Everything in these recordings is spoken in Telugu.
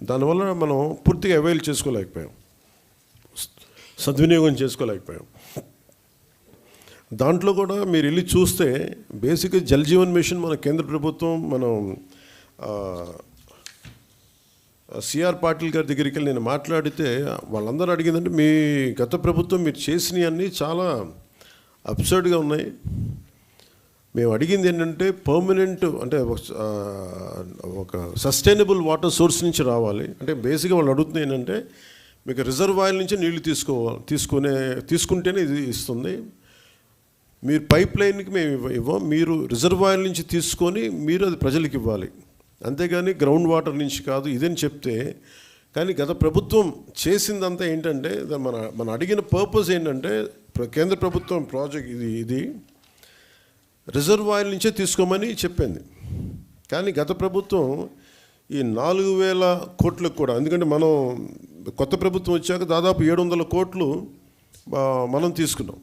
దానివల్ల మనం పూర్తిగా అవైల్ చేసుకోలేకపోయాం, సద్వినియోగం చేసుకోలేకపోయాం. దాంట్లో కూడా మీరు వెళ్ళి చూస్తే బేసిక్గా జల్ జీవన్ మిషన్ మన కేంద్ర ప్రభుత్వం మనం సిఆర్ పాటిల్ గారి దగ్గరికి వెళ్ళి నేను మాట్లాడితే వాళ్ళందరూ అడిగిందంటే మీ గత ప్రభుత్వం మీరు చేసినవి అన్నీ చాలా అబ్సర్డ్గా ఉన్నాయి. మేము అడిగింది ఏంటంటే పర్మనెంట్ అంటే ఒక సస్టైనబుల్ వాటర్ సోర్స్ నుంచి రావాలి. అంటే బేసిక్గా వాళ్ళు అడుగుతుంది ఏంటంటే మీకు రిజర్వాయర్ నుంచి నీళ్లు తీసుకుంటేనే ఇది ఇస్తుంది. మీరు పైప్ లైన్కి మేము ఇవ్వం, మీరు రిజర్వాయర్ నుంచి తీసుకొని మీరు అది ప్రజలకు ఇవ్వాలి, అంతేగాని గ్రౌండ్ వాటర్ నుంచి కాదు ఇదని చెప్తే. కానీ గత ప్రభుత్వం చేసిందంతా ఏంటంటే మన అడిగిన పర్పస్ ఏంటంటే కేంద్ర ప్రభుత్వం ప్రాజెక్ట్ ఇది రిజర్వాయర్ నుంచే తీసుకోమని చెప్పింది. కానీ గత ప్రభుత్వం ఈ 4,000 కోట్లకు కూడా, ఎందుకంటే మనం కొత్త ప్రభుత్వం వచ్చాక దాదాపు 700 కోట్లు మనం తీసుకున్నాం,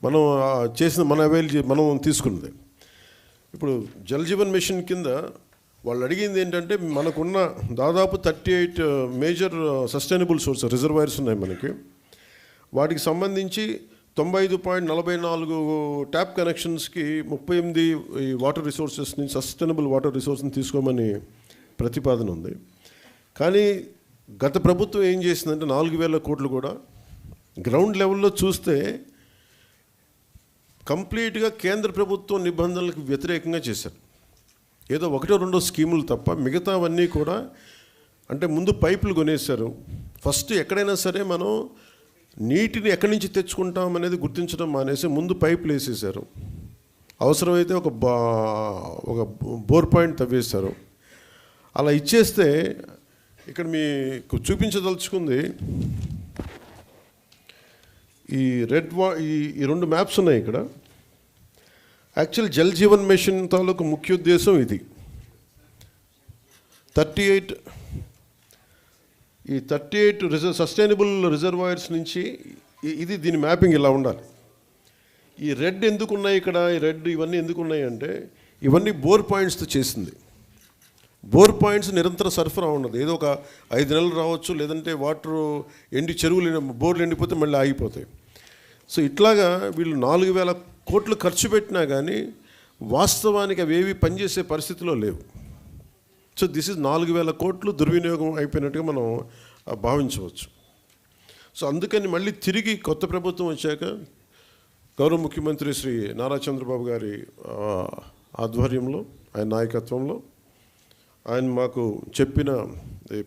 మనం చేసిన మనం తీసుకున్నది. ఇప్పుడు జల్ జీవన్ మిషన్ కింద వాళ్ళు అడిగింది ఏంటంటే మనకున్న దాదాపు 38 మేజర్ సస్టైనబుల్ సోర్స్ రిజర్వాయర్స్ ఉన్నాయి మనకి. వాటికి సంబంధించి 95.44 ట్యాప్ కనెక్షన్స్కి 38 ఈ వాటర్ రిసోర్సెస్ నుంచి సస్టైనబుల్ వాటర్ రిసోర్స్ని తీసుకోమని ప్రతిపాదన ఉంది. కానీ గత ప్రభుత్వం ఏం చేసిందంటే 4,000 కోట్లు కూడా గ్రౌండ్ లెవెల్లో చూస్తే కంప్లీట్గా కేంద్ర ప్రభుత్వం నిబంధనలకు వ్యతిరేకంగా చేశారు. ఏదో 1-2 స్కీములు తప్ప మిగతావన్నీ కూడా అంటే ముందు పైపులు కొనేశారు. ఫస్ట్ ఎక్కడైనా సరే మనం నీటిని ఎక్కడి నుంచి తెచ్చుకుంటాం అనేది గుర్తించడం మానేసి ముందు పైపులు వేసేసారు. అవసరమైతే ఒక బోర్ పాయింట్ తవ్వేశారు. అలా ఇచ్చేస్తే ఇక్కడ మీకు చూపించదలుచుకుంది ఈ ఈ 2 మ్యాప్స్ ఉన్నాయి ఇక్కడ. యాక్చువల్ జల్ జీవన్ మిషన్ తాలూకు ముఖ్య ఉద్దేశం ఇది. 38 సస్టైనబుల్ రిజర్వాయర్స్ నుంచి ఇది దీని మ్యాపింగ్ ఇలా ఉండాలి. ఈ రెడ్ ఎందుకు ఉన్నాయి ఇక్కడ, ఈ రెడ్ ఇవన్నీ ఎందుకు ఉన్నాయి అంటే ఇవన్నీ బోర్ పాయింట్స్తో చేసింది. బోర్ పాయింట్స్ నిరంతర సరఫరా ఉన్నది. ఏదో ఒక 5 నెలలు రావచ్చు, లేదంటే వాటర్ చెరువులు బోర్లు ఎండిపోతే మళ్ళీ ఆగిపోతాయి. సో ఇట్లాగా వీళ్ళు 4,000 కోట్లు ఖర్చు పెట్టినా కానీ వాస్తవానికి అవి ఏవి పనిచేసే పరిస్థితిలో లేవు. సో దిస్ ఇస్ 4,000 కోట్లు దుర్వినియోగం అయిపోయినట్టుగా మనం భావించవచ్చు. సో అందుకని మళ్ళీ తిరిగి కొత్త ప్రభుత్వం వచ్చాక గౌరవ ముఖ్యమంత్రి శ్రీ నారా చంద్రబాబు గారి ఆధ్వర్యంలో, ఆయన నాయకత్వంలో ఆయన మాకు చెప్పిన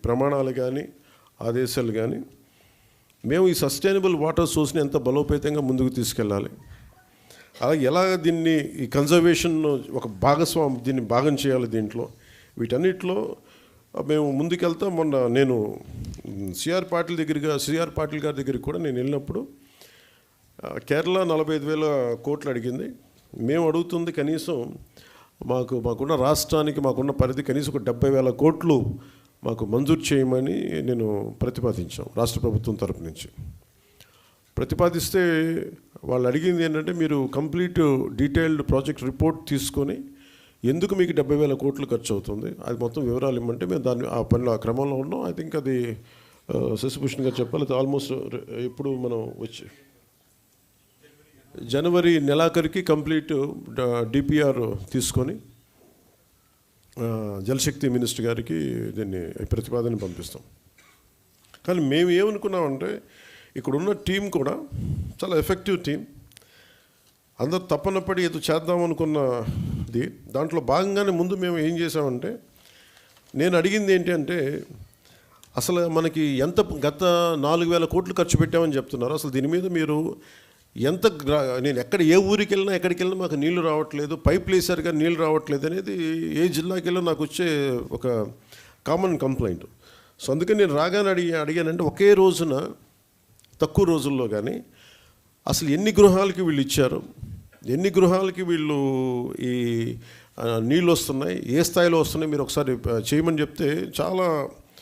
ప్రమాణాలు కానీ ఆదేశాలు కానీ మేము ఈ సస్టైనబుల్ వాటర్ సోర్స్ని ఎంత బలోపేతంగా ముందుకు తీసుకెళ్ళాలి, అలాగే ఎలా దీన్ని ఈ కన్జర్వేషన్ ఒక దీన్ని భాగం చేయాలి దీంట్లో, వీటన్నిటిలో మేము ముందుకెళ్తాం. మొన్న నేను సిఆర్ పాటిల్ గారి దగ్గరికి కూడా నేను వెళ్ళినప్పుడు కేరళ 45,000 కోట్లు అడిగింది. మేము అడుగుతుంది కనీసం మాకున్న రాష్ట్రానికి మాకున్న పరిధి కనీసం ఒక 70,000 కోట్లు మాకు మంజూరు చేయమని నేను ప్రతిపాదించాం. రాష్ట్ర ప్రభుత్వం తరపు నుంచి ప్రతిపాదిస్తే వాళ్ళు అడిగింది ఏంటంటే మీరు కంప్లీట్ డీటెయిల్డ్ ప్రాజెక్ట్ రిపోర్ట్ తీసుకొని ఎందుకు మీకు 70,000 కోట్లు ఖర్చు అవుతుంది అది మొత్తం వివరాలు ఇవ్వమంటే మేము ఆ పనిలో ఆ క్రమంలో ఉన్నాం. ఐ థింక్ అది శశిభూషణ్ గారు చెప్పాలి. ఆల్మోస్ట్ ఇప్పుడు మనం వచ్చి జనవరి నెలాఖరికి కంప్లీట్ డిపిఆర్ తీసుకొని జలశక్తి మినిస్టర్ గారికి దీన్ని ప్రతిపాదన పంపిస్తాం. కానీ మేము ఏమనుకున్నామంటే ఇక్కడున్న టీం కూడా చాలా ఎఫెక్టివ్ టీం, అందరూ తప్పనప్పటి ఏదో చేద్దామనుకున్నది. దాంట్లో భాగంగానే ముందు మేము ఏం చేసామంటే నేను అడిగింది ఏంటి అంటే అసలు మనకి ఎంత గత 4,000 కోట్లు ఖర్చు పెట్టామని చెప్తున్నారు, అసలు దీని మీద మీరు ఎంత నేను ఏ ఊరికి వెళ్ళినా ఎక్కడికి వెళ్ళినా మాకు నీళ్లు రావట్లేదు, పైప్ వేసారు కానీ నీళ్ళు రావట్లేదు అనేది ఏ జిల్లాకి వెళ్ళినా నాకు వచ్చే ఒక కామన్ కంప్లైంట్. సో అందుకని నేను రాగానే అడిగానంటే ఒకే రోజున తక్కువ రోజుల్లో కానీ అసలు ఎన్ని గృహాలకి వీళ్ళు ఇచ్చారు, ఎన్ని గృహాలకి వీళ్ళు ఈ నీళ్ళు వస్తున్నాయి, ఏ స్థాయిలో వస్తున్నాయి మీరు ఒకసారి చేయమని చెప్తే చాలా